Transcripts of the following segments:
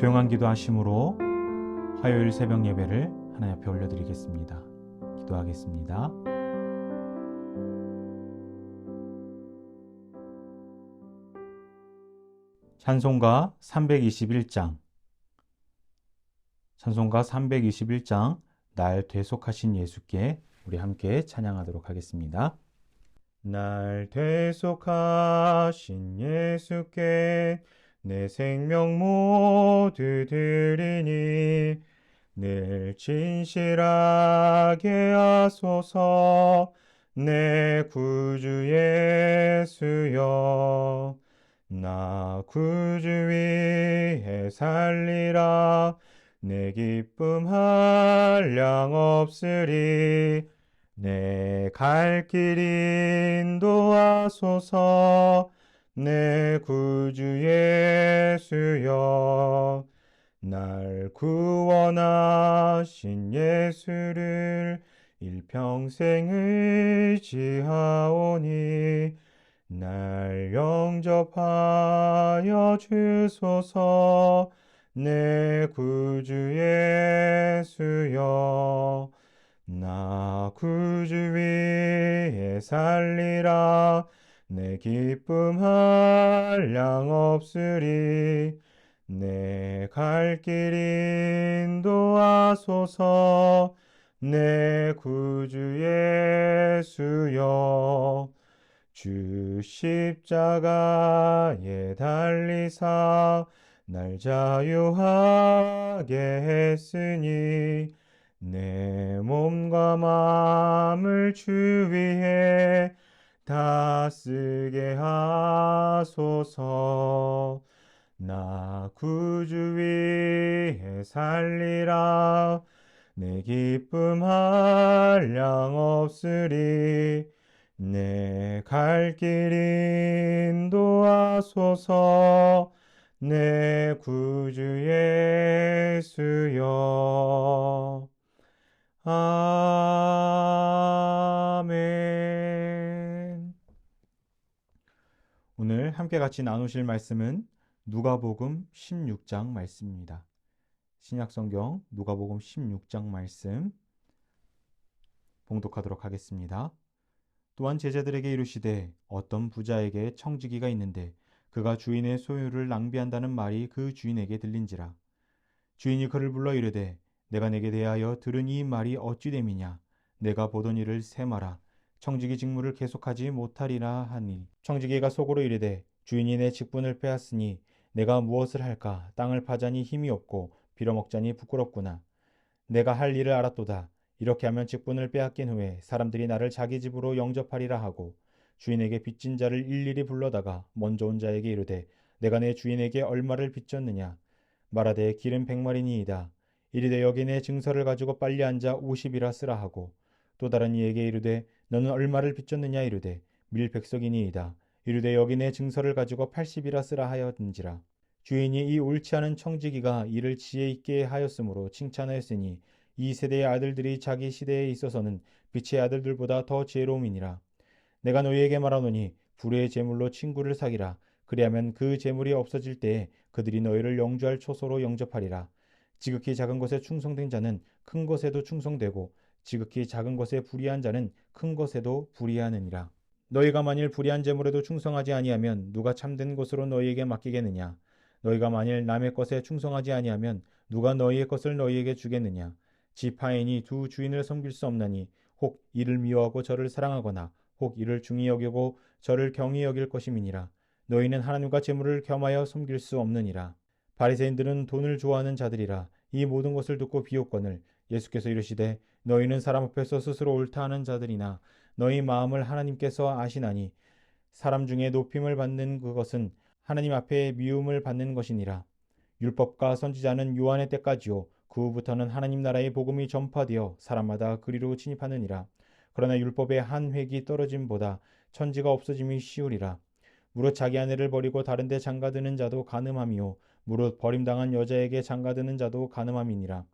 조용한 기도하심으로 화요일 새벽 예배를 하나님 앞에 올려드리겠습니다. 기도하겠습니다. 찬송가 321장 찬송가 321장 날 대속하신 예수께 우리 함께 찬양하도록 하겠습니다. 날 대속하신 예수께 내 생명 모두 드리니 늘 진실하게 하소서. 내 구주 예수여, 나 구주 위에 살리라. 내 기쁨 한량 없으리. 내 갈 길 인도하소서. 내 구주 예수여, 날 구원하신 예수를 일평생 의지하오니 날 영접하여 주소서. 내 구주 예수여, 나 구주 위에 살리라. 내 기쁨 한량 없으리. 내 갈 길 인도하소서. 내 구주 예수여, 주 십자가에 달리사 날 자유하게 했으니 내 몸과 마음을 주 위에 다 쓰게 하소서. 나 구주 위에 살리라. 내 기쁨 한량 없으리. 내 갈 길 인도하소서. 내 구주 예수여. 아멘. 오늘 함께 같이 나누실 말씀은 누가복음 16장 말씀입니다. 신약성경 누가복음 16장 말씀 봉독하도록 하겠습니다. 또한 제자들에게 이르시되 어떤 부자에게 청지기가 있는데 그가 주인의 소유를 낭비한다는 말이 그 주인에게 들린지라. 주인이 그를 불러 이르되 내가 내게 대하여 들은 이 말이 어찌 됨이냐. 내가 보던 일을 세마라. 청지기 직무를 계속하지 못하리라 하니 청지기가 속으로 이르되 주인이 내 직분을 빼앗으니 내가 무엇을 할까. 땅을 파자니 힘이 없고 빌어먹자니 부끄럽구나. 내가 할 일을 알았도다. 이렇게 하면 직분을 빼앗긴 후에 사람들이 나를 자기 집으로 영접하리라 하고 주인에게 빚진 자를 일일이 불러다가 먼저 온 자에게 이르되 내가 내 주인에게 얼마를 빚졌느냐. 말하되 길은 100마리니이다. 이르되 여기 내 증서를 가지고 빨리 앉아 50이라 쓰라 하고 또 다른 이에게 이르되 너는 얼마를 빚졌느냐. 이르되 밀 100석이니이다. 이르되 여기 내 증서를 가지고 80이라 쓰라 하였는지라. 주인이 이 옳지 않은 청지기가 이를 지혜 있게 하였으므로 칭찬하였으니 이 세대의 아들들이 자기 시대에 있어서는 빛의 아들들보다 더 지혜로움이니라. 내가 너희에게 말하노니 불의의 제물로 친구를 사기라. 그리하면 그 제물이 없어질 때에 그들이 너희를 영주할 초소로 영접하리라. 지극히 작은 것에 충성된 자는 큰 것에도 충성되고 지극히 작은 것에 불의한 자는 큰 것에도 불의하느니라. 너희가 만일 불의한 제물에도 충성하지 아니하면 누가 참된 것으로 너희에게 맡기겠느냐. 너희가 만일 남의 것에 충성하지 아니하면 누가 너희의 것을 너희에게 주겠느냐. 집 하인이 두 주인을 섬길 수 없나니 혹 이를 미워하고 저를 사랑하거나 혹 이를 중히 여기고 저를 경히 여길 것임이니라. 너희는 하나님과 재물을 겸하여 섬길 수 없느니라. 바리새인들은 돈을 좋아하는 자들이라. 이 모든 것을 듣고 비웃거늘 예수께서 이르시되 너희는 사람 앞에서 스스로 옳다 하는 자들이나 너희 마음을 하나님께서 아시나니 사람 중에 높임을 받는 그것은 하나님 앞에 미움을 받는 것이니라. 율법과 선지자는 요한의 때까지요 그 후부터는 하나님 나라의 복음이 전파되어 사람마다 그리로 진입하느니라. 그러나 율법의 한 획이 떨어짐보다 천지가 없어짐이 쉬우리라. 무릇 자기 아내를 버리고 다른 데 장가드는 자도 간음함이요 무릇 버림당한 여자에게 장가드는 자도 간음함이니라.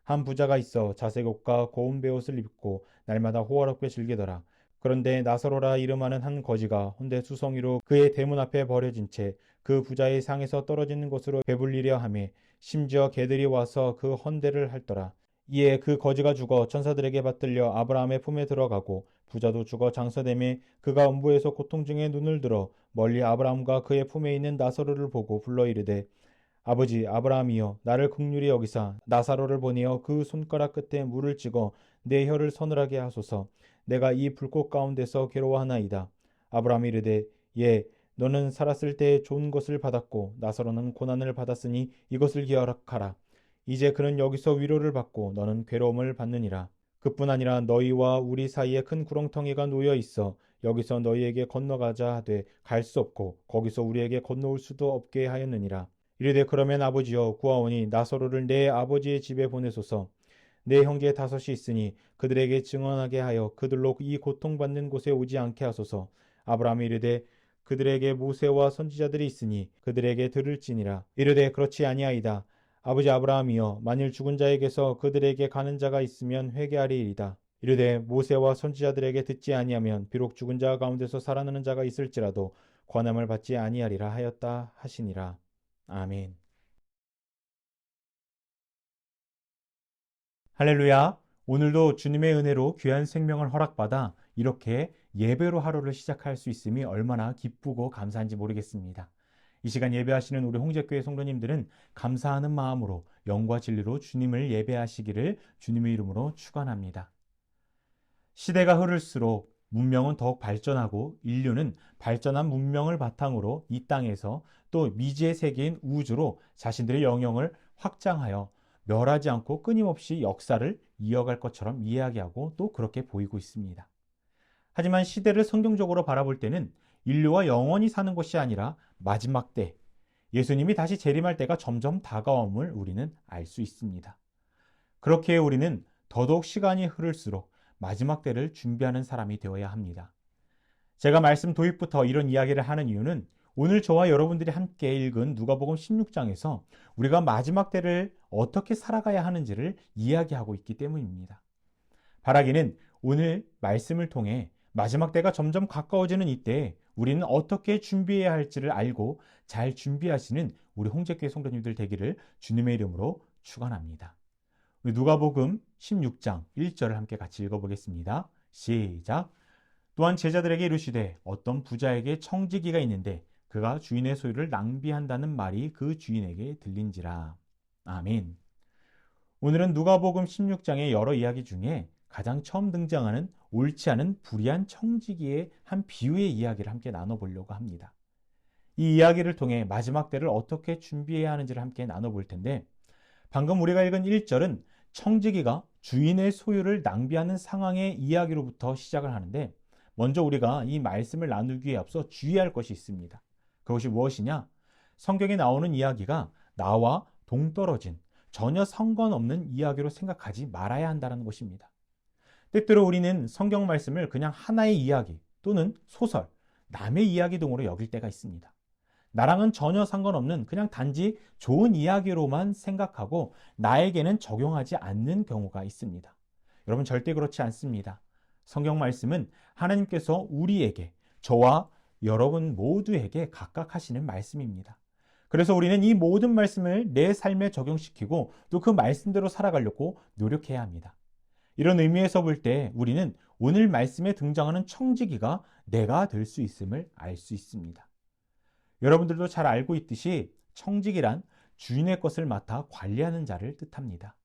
한 부자가 있어 자색 옷과 고운 베옷을 입고 날마다 호화롭게 즐기더라. 그런데 나사로라 이름하는 한 거지가 혼대 수송이로 그의 대문 앞에 버려진 채 그 부자의 상에서 떨어지는 곳으로 배불리려 하매 심지어 개들이 와서 그 헌대를 할더라. 이에 그 거지가 죽어 천사들에게 받들려 아브라함의 품에 들어가고 부자도 죽어 장사되매 그가 음부에서 고통 중에 눈을 들어 멀리 아브라함과 그의 품에 있는 나사로를 보고 불러 이르되 아버지 아브라함이여 나를 긍휼히 여기사 나사로를 보내어 그 손가락 끝에 물을 찍어 내 혀를 서늘하게 하소서. 내가 이 불꽃 가운데서 괴로워하나이다. 아브라함이 이르되 예 너는 살았을 때 좋은 것을 받았고 나사로는 고난을 받았으니 이것을 기억하라. 이제 그는 여기서 위로를 받고 너는 괴로움을 받느니라. 그뿐 아니라 너희와 우리 사이에 큰 구렁텅이가 놓여 있어 여기서 너희에게 건너가자 하되 갈 수 없고 거기서 우리에게 건너올 수도 없게 하였느니라. 이르되 그러면 아버지여 구하오니 나사로를 내 아버지의 집에 보내소서. 내 형제 다섯이 있으니 그들에게 증언하게 하여 그들로 이 고통받는 곳에 오지 않게 하소서. 아브라함이 이르되 그들에게 모세와 선지자들이 있으니 그들에게 들을지니라. 이르되 그렇지 아니하이다. 아버지 아브라함이여 만일 죽은 자에게서 그들에게 가는 자가 있으면 회개하리이다. 이르되 모세와 선지자들에게 듣지 아니하면 비록 죽은 자 가운데서 살아나는 자가 있을지라도 권함을 받지 아니하리라 하였다 하시니라. 아멘. 할렐루야. 오늘도 주님의 은혜로 귀한 생명을 허락받아 이렇게 예배로 하루를 시작할 수 있음이 얼마나 기쁘고 감사한지 모르겠습니다. 이 시간 예배하시는 우리 홍제교회 성도님들은 감사하는 마음으로 영과 진리로 주님을 예배하시기를 주님의 이름으로 축원합니다. 시대가 흐를수록 문명은 더욱 발전하고 인류는 발전한 문명을 바탕으로 이 땅에서 또 미지의 세계인 우주로 자신들의 영역을 확장하여 멸하지 않고 끊임없이 역사를 이어갈 것처럼 이야기하고 또 그렇게 보이고 있습니다. 하지만 시대를 성경적으로 바라볼 때는 인류와 영원히 사는 것이 아니라 마지막 때, 예수님이 다시 재림할 때가 점점 다가옴을 우리는 알 수 있습니다. 그렇기에 우리는 더더욱 시간이 흐를수록 마지막 때를 준비하는 사람이 되어야 합니다. 제가 말씀 도입부터 이런 이야기를 하는 이유는 오늘 저와 여러분들이 함께 읽은 누가복음 16장에서 우리가 마지막 때를 어떻게 살아가야 하는지를 이야기하고 있기 때문입니다. 바라기는 오늘 말씀을 통해 마지막 때가 점점 가까워지는 이때 우리는 어떻게 준비해야 할지를 알고 잘 준비하시는 우리 홍제교회 성도님들 되기를 주님의 이름으로 축원합니다. 우리 누가복음 16장 1절을 함께 같이 읽어보겠습니다. 시작. 또한 제자들에게 이르시되 어떤 부자에게 청지기가 있는데 그가 주인의 소유를 낭비한다는 말이 그 주인에게 들린지라. 아멘. 오늘은 누가복음 16장의 여러 이야기 중에 가장 처음 등장하는 옳지 않은 불의한 청지기의 한 비유의 이야기를 함께 나눠보려고 합니다. 이 이야기를 통해 마지막 때를 어떻게 준비해야 하는지를 함께 나눠볼 텐데 방금 우리가 읽은 1절은 청지기가 주인의 소유를 낭비하는 상황의 이야기로부터 시작을 하는데 먼저 우리가 이 말씀을 나누기에 앞서 주의할 것이 있습니다. 그것이 무엇이냐? 성경에 나오는 이야기가 나와 동떨어진 전혀 상관없는 이야기로 생각하지 말아야 한다는 것입니다. 때때로 우리는 성경 말씀을 그냥 하나의 이야기 또는 소설, 남의 이야기 등으로 여길 때가 있습니다. 나랑은 전혀 상관없는 그냥 단지 좋은 이야기로만 생각하고 나에게는 적용하지 않는 경우가 있습니다. 여러분 절대 그렇지 않습니다. 성경 말씀은 하나님께서 우리에게, 저와 여러분 모두에게 각각 하시는 말씀입니다. 그래서 우리는 이 모든 말씀을 내 삶에 적용시키고 또 그 말씀대로 살아가려고 노력해야 합니다. 이런 의미에서 볼 때 우리는 오늘 말씀에 등장하는 청지기가 내가 될 수 있음을 알 수 있습니다. 여러분들도 잘 알고 있듯이 청지기란 주인의 것을 맡아 관리하는 자를 뜻합니다.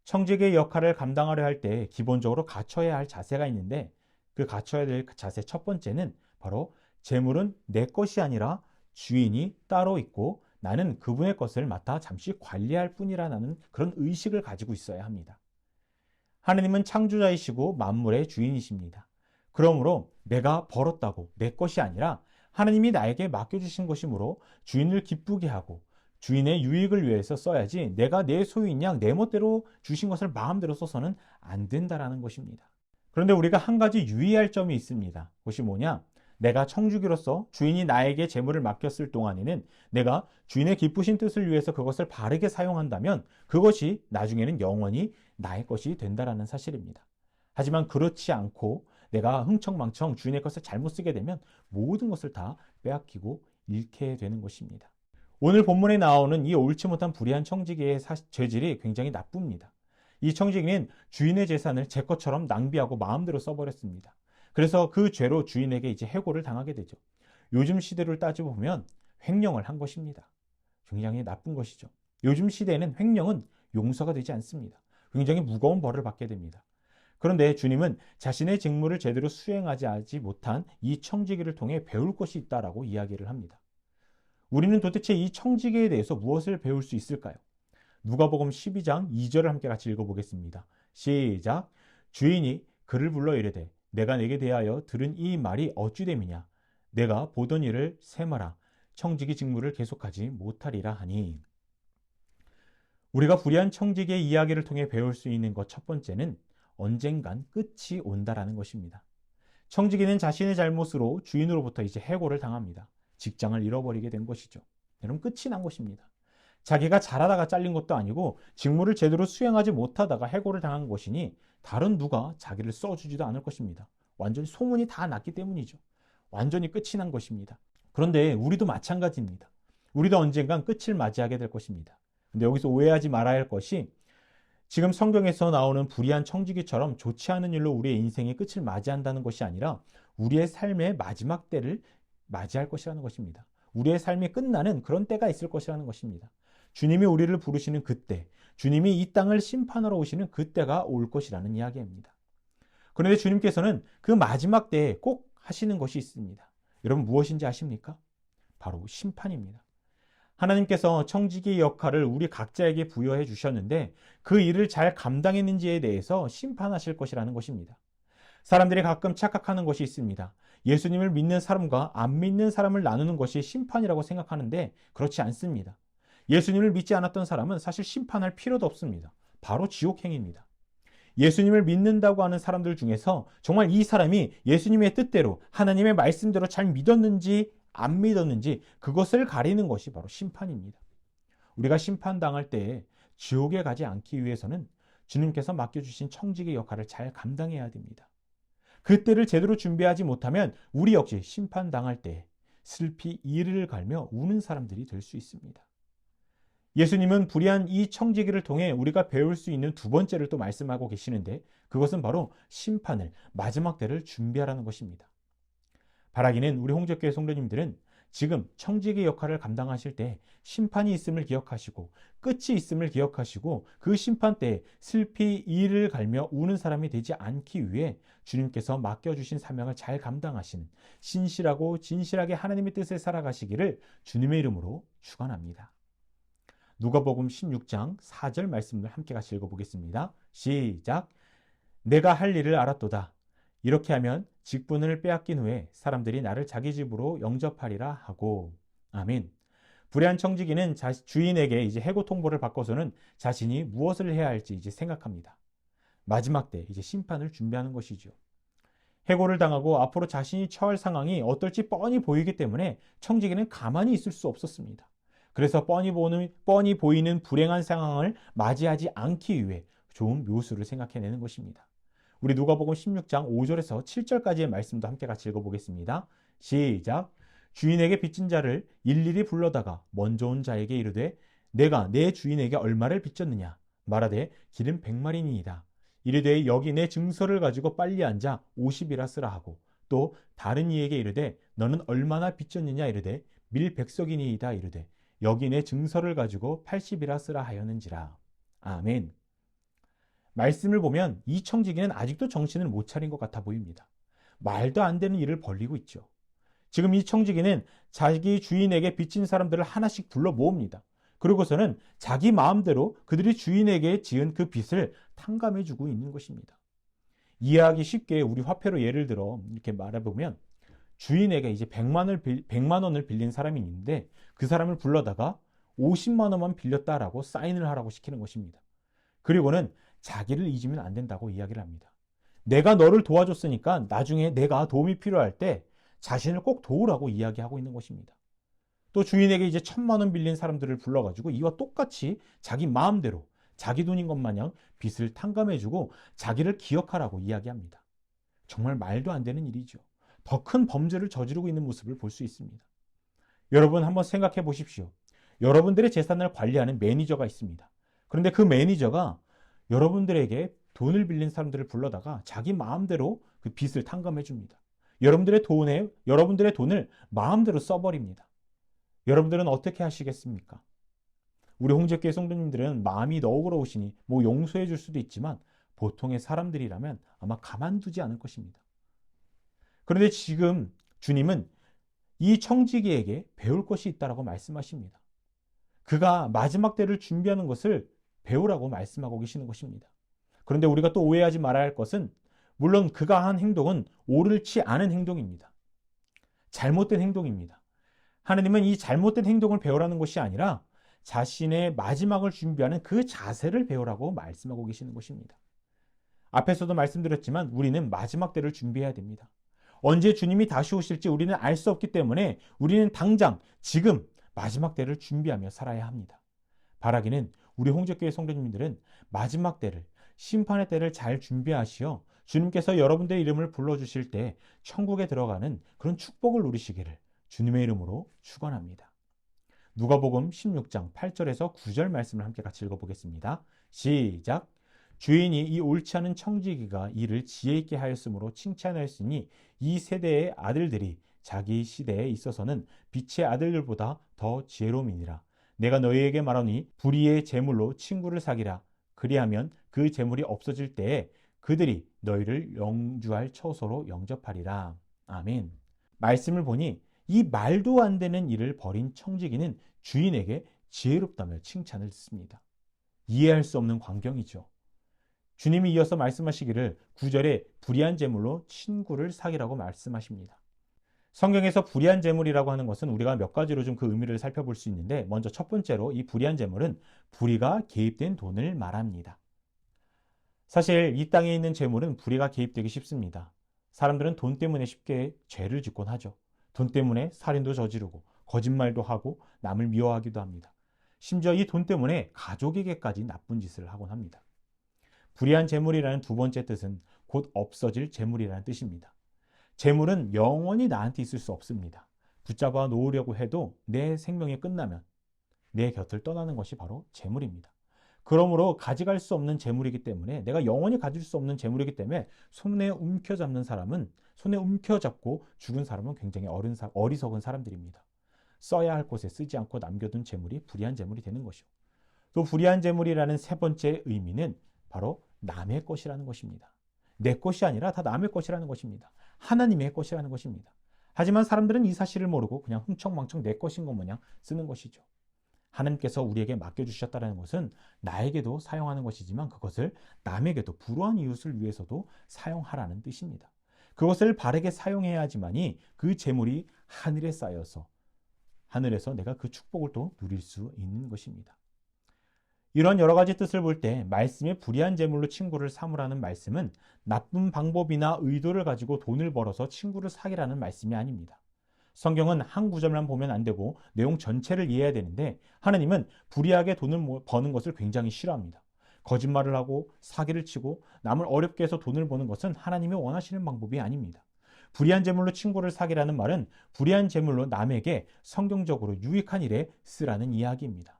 청지기의 역할을 감당하려 할 때 기본적으로 갖춰야 할 자세가 있는데 그 갖춰야 될 자세 첫 번째는 바로 재물은 내 것이 아니라 주인이 따로 있고 나는 그분의 것을 맡아 잠시 관리할 뿐이라는 그런 의식을 가지고 있어야 합니다. 하느님은 창조자이시고 만물의 주인이십니다. 그러므로 내가 벌었다고 내 것이 아니라 하느님이 나에게 맡겨주신 것이므로 주인을 기쁘게 하고 주인의 유익을 위해서 써야지 내가 내 소유인 양 내 멋대로 주신 것을 마음대로 써서는 안 된다라는 것입니다. 그런데 우리가 한 가지 유의할 점이 있습니다. 그것이 뭐냐? 내가 청주기로서 주인이 나에게 재물을 맡겼을 동안에는 내가 주인의 기쁘신 뜻을 위해서 그것을 바르게 사용한다면 그것이 나중에는 영원히 나의 것이 된다라는 사실입니다. 하지만 그렇지 않고 내가 흥청망청 주인의 것을 잘못 쓰게 되면 모든 것을 다 빼앗기고 잃게 되는 것입니다. 오늘 본문에 나오는 이 옳지 못한 불의한 청지기의 죄질이 굉장히 나쁩니다. 이 청지기는 주인의 재산을 제 것처럼 낭비하고 마음대로 써버렸습니다. 그래서 그 죄로 주인에게 이제 해고를 당하게 되죠. 요즘 시대를 따져보면 횡령을 한 것입니다. 굉장히 나쁜 것이죠. 요즘 시대에는 횡령은 용서가 되지 않습니다. 굉장히 무거운 벌을 받게 됩니다. 그런데 주님은 자신의 직무를 제대로 수행하지 못한 이 청지기를 통해 배울 것이 있다라고 이야기를 합니다. 우리는 도대체 이 청지기에 대해서 무엇을 배울 수 있을까요? 누가복음 12장 2절을 함께 같이 읽어보겠습니다. 시작. 주인이 그를 불러 이르되 내가 내게 대하여 들은 이 말이 어찌 됨이냐? 내가 보던 일을 세마라. 청지기 직무를 계속하지 못하리라 하니. 우리가 불의한 청지기의 이야기를 통해 배울 수 있는 것 첫 번째는 언젠간 끝이 온다라는 것입니다. 청지기는 자신의 잘못으로 주인으로부터 이제 해고를 당합니다. 직장을 잃어버리게 된 것이죠. 여러분, 끝이 난 것입니다. 자기가 잘하다가 잘린 것도 아니고 직무를 제대로 수행하지 못하다가 해고를 당한 것이니 다른 누가 자기를 써주지도 않을 것입니다. 완전히 소문이 다 났기 때문이죠. 완전히 끝이 난 것입니다. 그런데 우리도 마찬가지입니다. 우리도 언젠간 끝을 맞이하게 될 것입니다. 근데 여기서 오해하지 말아야 할 것이 지금 성경에서 나오는 불의한 청지기처럼 좋지 않은 일로 우리의 인생의 끝을 맞이한다는 것이 아니라 우리의 삶의 마지막 때를 맞이할 것이라는 것입니다. 우리의 삶이 끝나는 그런 때가 있을 것이라는 것입니다. 주님이 우리를 부르시는 그때, 주님이 이 땅을 심판하러 오시는 그때가 올 것이라는 이야기입니다. 그런데 주님께서는 그 마지막 때에 꼭 하시는 것이 있습니다. 여러분, 무엇인지 아십니까? 바로 심판입니다. 하나님께서 청지기의 역할을 우리 각자에게 부여해 주셨는데 그 일을 잘 감당했는지에 대해서 심판하실 것이라는 것입니다. 사람들이 가끔 착각하는 것이 있습니다. 예수님을 믿는 사람과 안 믿는 사람을 나누는 것이 심판이라고 생각하는데 그렇지 않습니다. 예수님을 믿지 않았던 사람은 사실 심판할 필요도 없습니다. 바로 지옥행입니다. 예수님을 믿는다고 하는 사람들 중에서 정말 이 사람이 예수님의 뜻대로 하나님의 말씀대로 잘 믿었는지 안 믿었는지 그것을 가리는 것이 바로 심판입니다. 우리가 심판당할 때에 지옥에 가지 않기 위해서는 주님께서 맡겨주신 청지기 역할을 잘 감당해야 됩니다. 그때를 제대로 준비하지 못하면 우리 역시 심판당할 때 슬피 이를 갈며 우는 사람들이 될 수 있습니다. 예수님은 불의한 이 청지기를 통해 우리가 배울 수 있는 두 번째를 또 말씀하고 계시는데 그것은 바로 심판을, 마지막 때를 준비하라는 것입니다. 바라기는 우리 홍적교회 성도님들은 지금 청지기 역할을 감당하실 때 심판이 있음을 기억하시고 끝이 있음을 기억하시고 그 심판 때에 슬피 이를 갈며 우는 사람이 되지 않기 위해 주님께서 맡겨주신 사명을 잘 감당하시는 신실하고 진실하게 하나님의 뜻을 살아가시기를 주님의 이름으로 축원합니다. 누가복음 16장 4절 말씀을 함께 같이 읽어보겠습니다. 시작. 내가 할 일을 알았도다. 이렇게 하면 직분을 빼앗긴 후에 사람들이 나를 자기 집으로 영접하리라 하고. 아멘. 불의한 청지기는 주인에게 이제 해고 통보를 받고서는 자신이 무엇을 해야 할지 이제 생각합니다. 마지막 때 이제 심판을 준비하는 것이죠. 해고를 당하고 앞으로 자신이 처할 상황이 어떨지 뻔히 보이기 때문에 청지기는 가만히 있을 수 없었습니다. 그래서 뻔히 보이는 불행한 상황을 맞이하지 않기 위해 좋은 묘수를 생각해내는 것입니다. 우리 누가복음 16장 5절에서 7절까지의 말씀도 함께 같이 읽어보겠습니다. 시작. 주인에게 빚진 자를 일일이 불러다가 먼저 온 자에게 이르되 내가 내 주인에게 얼마를 빚졌느냐 말하되 길은 100마리니이다. 이르되 여기 내 증서를 가지고 빨리 앉아 50이라 쓰라 하고 또 다른 이에게 이르되 너는 얼마나 빚졌느냐 이르되 밀백석이니이다. 이르되 여기 내 증서를 가지고 80이라 쓰라 하였는지라. 아멘. 말씀을 보면 이 청지기는 아직도 정신을 못 차린 것 같아 보입니다. 말도 안 되는 일을 벌리고 있죠. 지금 이 청지기는 자기 주인에게 빚진 사람들을 하나씩 불러 모읍니다. 그리고서는 자기 마음대로 그들이 주인에게 지은 그 빚을 탕감해주고 있는 것입니다. 이해하기 쉽게 우리 화폐로 예를 들어 이렇게 말해보면 주인에게 이제 100만 원을 빌린 사람이 있는데 그 사람을 불러다가 50만 원만 빌렸다라고 사인을 하라고 시키는 것입니다. 그리고는 자기를 잊으면 안 된다고 이야기를 합니다. 내가 너를 도와줬으니까 나중에 내가 도움이 필요할 때 자신을 꼭 도우라고 이야기하고 있는 것입니다. 또 주인에게 이제 1000만 원 빌린 사람들을 불러가지고 이와 똑같이 자기 마음대로 자기 돈인 것 마냥 빚을 탕감해주고 자기를 기억하라고 이야기합니다. 정말 말도 안 되는 일이죠. 더 큰 범죄를 저지르고 있는 모습을 볼 수 있습니다. 여러분 한번 생각해 보십시오. 여러분들의 재산을 관리하는 매니저가 있습니다. 그런데 그 매니저가 여러분들에게 돈을 빌린 사람들을 불러다가 자기 마음대로 그 빚을 탕감해 줍니다. 여러분들의 돈을 마음대로 써버립니다. 여러분들은 어떻게 하시겠습니까? 우리 홍제교회 성도님들은 마음이 너그러우시니 용서해 줄 수도 있지만 보통의 사람들이라면 아마 가만두지 않을 것입니다. 그런데 지금 주님은 이 청지기에게 배울 것이 있다라고 말씀하십니다. 그가 마지막 때를 준비하는 것을 배우라고 말씀하고 계시는 것입니다. 그런데 우리가 또 오해하지 말아야 할 것은 물론 그가 한 행동은 옳지 않은 행동입니다. 잘못된 행동입니다. 하나님은 이 잘못된 행동을 배우라는 것이 아니라 자신의 마지막을 준비하는 그 자세를 배우라고 말씀하고 계시는 것입니다. 앞에서도 말씀드렸지만 우리는 마지막 때를 준비해야 됩니다. 언제 주님이 다시 오실지 우리는 알 수 없기 때문에 우리는 당장 지금 마지막 때를 준비하며 살아야 합니다. 바라기는 우리 홍제교회 성도님들은 마지막 때를, 심판의 때를 잘 준비하시어 주님께서 여러분들의 이름을 불러주실 때 천국에 들어가는 그런 축복을 누리시기를 주님의 이름으로 축원합니다. 누가복음 16장 8절에서 9절 말씀을 함께 같이 읽어보겠습니다. 시작. 주인이 이 옳지 않은 청지기가 이를 지혜 있게 하였으므로 칭찬하였으니 이 세대의 아들들이 자기 시대에 있어서는 빛의 아들들보다 더 지혜로움이니라. 내가 너희에게 말하니 불의의 재물로 친구를 사기라. 그리하면 그 재물이 없어질 때에 그들이 너희를 영주할 처소로 영접하리라. 아멘. 말씀을 보니 이 말도 안 되는 일을 벌인 청지기는 주인에게 지혜롭다며 칭찬을 듣습니다. 이해할 수 없는 광경이죠. 주님이 이어서 말씀하시기를 9절에 불의한 재물로 친구를 사기라고 말씀하십니다. 성경에서 불의한 재물이라고 하는 것은 우리가 몇 가지로 좀 그 의미를 살펴볼 수 있는데 먼저 첫 번째로 이 불의한 재물은 불의가 개입된 돈을 말합니다. 사실 이 땅에 있는 재물은 불의가 개입되기 쉽습니다. 사람들은 돈 때문에 쉽게 죄를 짓곤 하죠. 돈 때문에 살인도 저지르고 거짓말도 하고 남을 미워하기도 합니다. 심지어 이 돈 때문에 가족에게까지 나쁜 짓을 하곤 합니다. 불의한 재물이라는 두 번째 뜻은 곧 없어질 재물이라는 뜻입니다. 재물은 영원히 나한테 있을 수 없습니다. 붙잡아 놓으려고 해도 내 생명이 끝나면 내 곁을 떠나는 것이 바로 재물입니다. 그러므로 가져갈 수 없는 재물이기 때문에 내가 영원히 가질 수 없는 재물이기 때문에 손에 움켜잡고 죽은 사람은 굉장히 어리석은 사람들입니다. 써야 할 곳에 쓰지 않고 남겨둔 재물이 불의한 재물이 되는 것이요. 또 불의한 재물이라는 세 번째 의미는 바로 남의 것이라는 것입니다. 내 것이 아니라 다 남의 것이라는 것입니다. 하나님의 것이라는 것입니다. 하지만 사람들은 이 사실을 모르고 그냥 흥청망청 내 것인 것 마냥 쓰는 것이죠. 하나님께서 우리에게 맡겨주셨다는 것은 나에게도 사용하는 것이지만 그것을 남에게도 불우한 이웃을 위해서도 사용하라는 뜻입니다. 그것을 바르게 사용해야 하지만이 그 재물이 하늘에 쌓여서 하늘에서 내가 그 축복을 또 누릴 수 있는 것입니다. 이런 여러 가지 뜻을 볼 때 말씀에 불의한 재물로 친구를 삼으라는 말씀은 나쁜 방법이나 의도를 가지고 돈을 벌어서 친구를 사기라는 말씀이 아닙니다. 성경은 한 구절만 보면 안 되고 내용 전체를 이해해야 되는데 하나님은 불의하게 돈을 버는 것을 굉장히 싫어합니다. 거짓말을 하고 사기를 치고 남을 어렵게 해서 돈을 버는 것은 하나님이 원하시는 방법이 아닙니다. 불의한 재물로 친구를 사기라는 말은 불의한 재물로 남에게 성경적으로 유익한 일에 쓰라는 이야기입니다.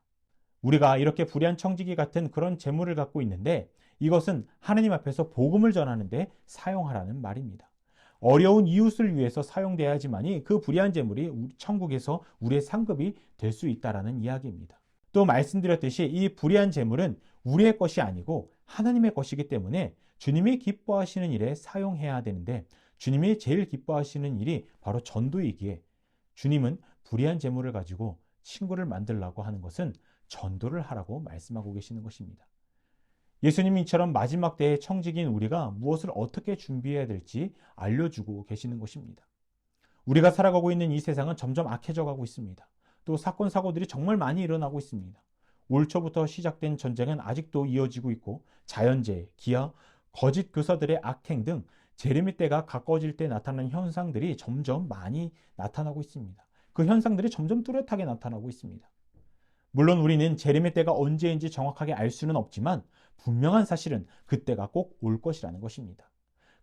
우리가 이렇게 불의한 청지기 같은 그런 재물을 갖고 있는데 이것은 하나님 앞에서 복음을 전하는데 사용하라는 말입니다. 어려운 이웃을 위해서 사용돼야지만이 그 불의한 재물이 천국에서 우리의 상급이 될 수 있다라는 이야기입니다. 또 말씀드렸듯이 이 불의한 재물은 우리의 것이 아니고 하나님의 것이기 때문에 주님이 기뻐하시는 일에 사용해야 되는데 주님이 제일 기뻐하시는 일이 바로 전도이기에 주님은 불의한 재물을 가지고 친구를 만들려고 하는 것은 전도를 하라고 말씀하고 계시는 것입니다. 예수님이 이처럼 마지막 때의 청지기인 우리가 무엇을 어떻게 준비해야 될지 알려주고 계시는 것입니다. 우리가 살아가고 있는 이 세상은 점점 악해져 가고 있습니다. 또 사건, 사고들이 정말 많이 일어나고 있습니다. 올 초부터 시작된 전쟁은 아직도 이어지고 있고 자연재해, 기아, 거짓 교사들의 악행 등 재림의 때가 가까워질 때 나타나는 현상들이 점점 많이 나타나고 있습니다. 그 현상들이 점점 뚜렷하게 나타나고 있습니다. 물론 우리는 재림의 때가 언제인지 정확하게 알 수는 없지만 분명한 사실은 그때가 꼭 올 것이라는 것입니다.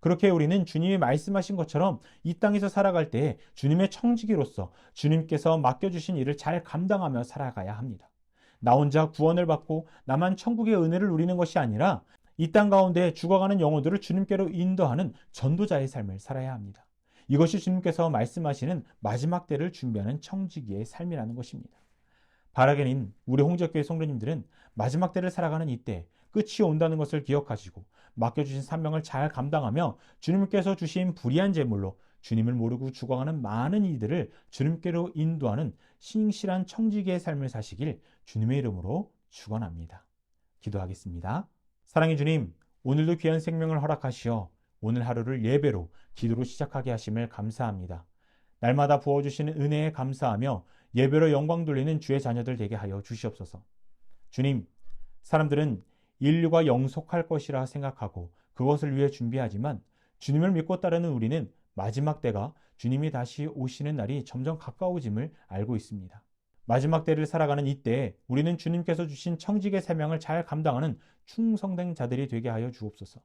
그렇게 우리는 주님이 말씀하신 것처럼 이 땅에서 살아갈 때 주님의 청지기로서 주님께서 맡겨주신 일을 잘 감당하며 살아가야 합니다. 나 혼자 구원을 받고 나만 천국의 은혜를 누리는 것이 아니라 이 땅 가운데 죽어가는 영혼들을 주님께로 인도하는 전도자의 삶을 살아야 합니다. 이것이 주님께서 말씀하시는 마지막 때를 준비하는 청지기의 삶이라는 것입니다. 바라게닌 우리 홍적교회 성도님들은 마지막 때를 살아가는 이때 끝이 온다는 것을 기억하시고 맡겨주신 사명을 잘 감당하며 주님께서 주신 불의한 제물로 주님을 모르고 죽어가는 많은 이들을 주님께로 인도하는 신실한 청지기의 삶을 사시길 주님의 이름으로 축원합니다. 기도하겠습니다. 사랑의 주님, 오늘도 귀한 생명을 허락하시어 오늘 하루를 예배로 기도로 시작하게 하심을 감사합니다. 날마다 부어주시는 은혜에 감사하며 예배로 영광 돌리는 주의 자녀들 되게 하여 주시옵소서. 주님, 사람들은 인류가 영속할 것이라 생각하고 그것을 위해 준비하지만 주님을 믿고 따르는 우리는 마지막 때가 주님이 다시 오시는 날이 점점 가까워짐을 알고 있습니다. 마지막 때를 살아가는 이때에 우리는 주님께서 주신 청직의 사명을 잘 감당하는 충성된 자들이 되게 하여 주옵소서.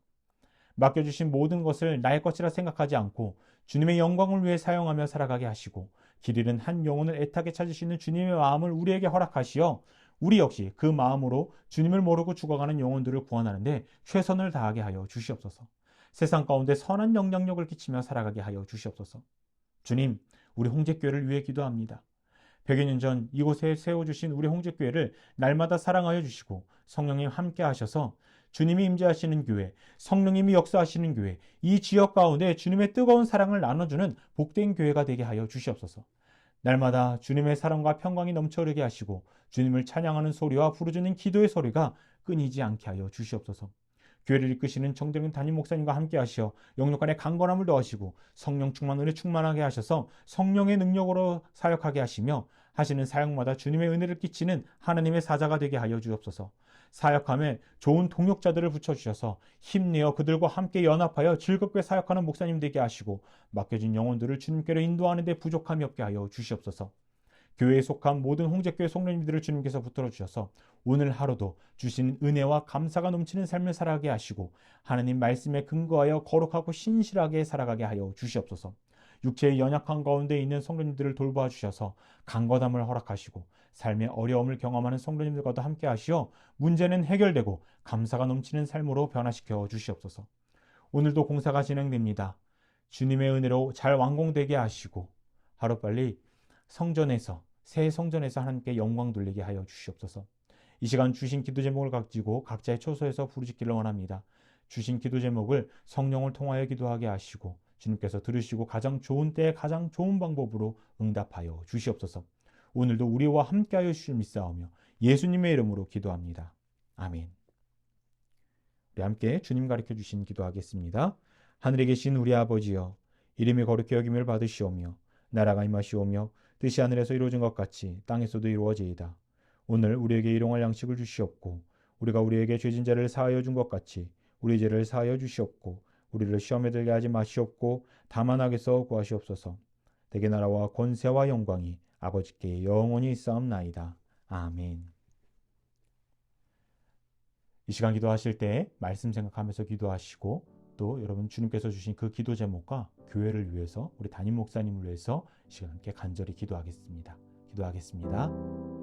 맡겨주신 모든 것을 나의 것이라 생각하지 않고 주님의 영광을 위해 사용하며 살아가게 하시고 길 잃은 한 영혼을 애타게 찾으시는 주님의 마음을 우리에게 허락하시어 우리 역시 그 마음으로 주님을 모르고 죽어가는 영혼들을 구원하는데 최선을 다하게 하여 주시옵소서. 세상 가운데 선한 영향력을 끼치며 살아가게 하여 주시옵소서. 주님, 우리 홍제교회를 위해 기도합니다. 100여 년 전 이곳에 세워주신 우리 홍제교회를 날마다 사랑하여 주시고 성령님 함께 하셔서 주님이 임재하시는 교회, 성령님이 역사하시는 교회, 이 지역 가운데 주님의 뜨거운 사랑을 나눠주는 복된 교회가 되게 하여 주시옵소서. 날마다 주님의 사랑과 평강이 넘쳐 흐르게 하시고 주님을 찬양하는 소리와 부르짖는 기도의 소리가 끊이지 않게 하여 주시옵소서. 교회를 이끄시는 정대근 담임 목사님과 함께 하시어 영역 간의 강건함을 더하시고 성령 충만 은혜 충만하게 하셔서 성령의 능력으로 사역하게 하시며 하시는 사역마다 주님의 은혜를 끼치는 하나님의 사자가 되게 하여 주옵소서. 사역함에 좋은 동역자들을 붙여주셔서 힘내어 그들과 함께 연합하여 즐겁게 사역하는 목사님 되게 하시고 맡겨진 영혼들을 주님께로 인도하는 데 부족함이 없게 하여 주시옵소서. 교회에 속한 모든 홍제교회 성도님들을 주님께서 붙들어 주셔서 오늘 하루도 주신 은혜와 감사가 넘치는 삶을 살아가게 하시고 하나님 말씀에 근거하여 거룩하고 신실하게 살아가게 하여 주시옵소서. 육체의 연약한 가운데 있는 성도님들을 돌보아 주셔서 강건함을 허락하시고 삶의 어려움을 경험하는 성도님들과도 함께 하시어 문제는 해결되고 감사가 넘치는 삶으로 변화시켜 주시옵소서. 오늘도 공사가 진행됩니다. 주님의 은혜로 잘 완공되게 하시고 하루빨리 성전에서 새 성전에서 하나님께 영광 돌리게 하여 주시옵소서. 이 시간 주신 기도 제목을 가지고 각자의 처소에서 부르짖기를 원합니다. 주신 기도 제목을 성령을 통하여 기도하게 하시고 주님께서 들으시고 가장 좋은 때에 가장 좋은 방법으로 응답하여 주시옵소서. 오늘도 우리와 함께하여 주실 믿사오며 예수님의 이름으로 기도합니다. 아멘. 우리 함께 주님 가르쳐 주신 기도하겠습니다. 하늘에 계신 우리 아버지여, 이름이 거룩히 여김을 받으시오며 나라가 임하시오며 뜻이 하늘에서 이루어진 것 같이 땅에서도 이루어지이다. 오늘 우리에게 일용할 양식을 주시옵고 우리가 우리에게 죄진 자를 사하여 준 것 같이 우리 죄를 사하여 주시옵고 우리를 시험에 들게 하지 마시옵고 다만 악에서 구하시옵소서. 대개 나라와 권세와 영광이 아버지께 영원히 있사옵나이다. 아멘. 이 시간 기도하실 때 말씀 생각하면서 기도하시고 또 여러분 주님께서 주신 그 기도 제목과 교회를 위해서 우리 담임 목사님을 위해서 이 시간 함께 간절히 기도하겠습니다. 기도하겠습니다.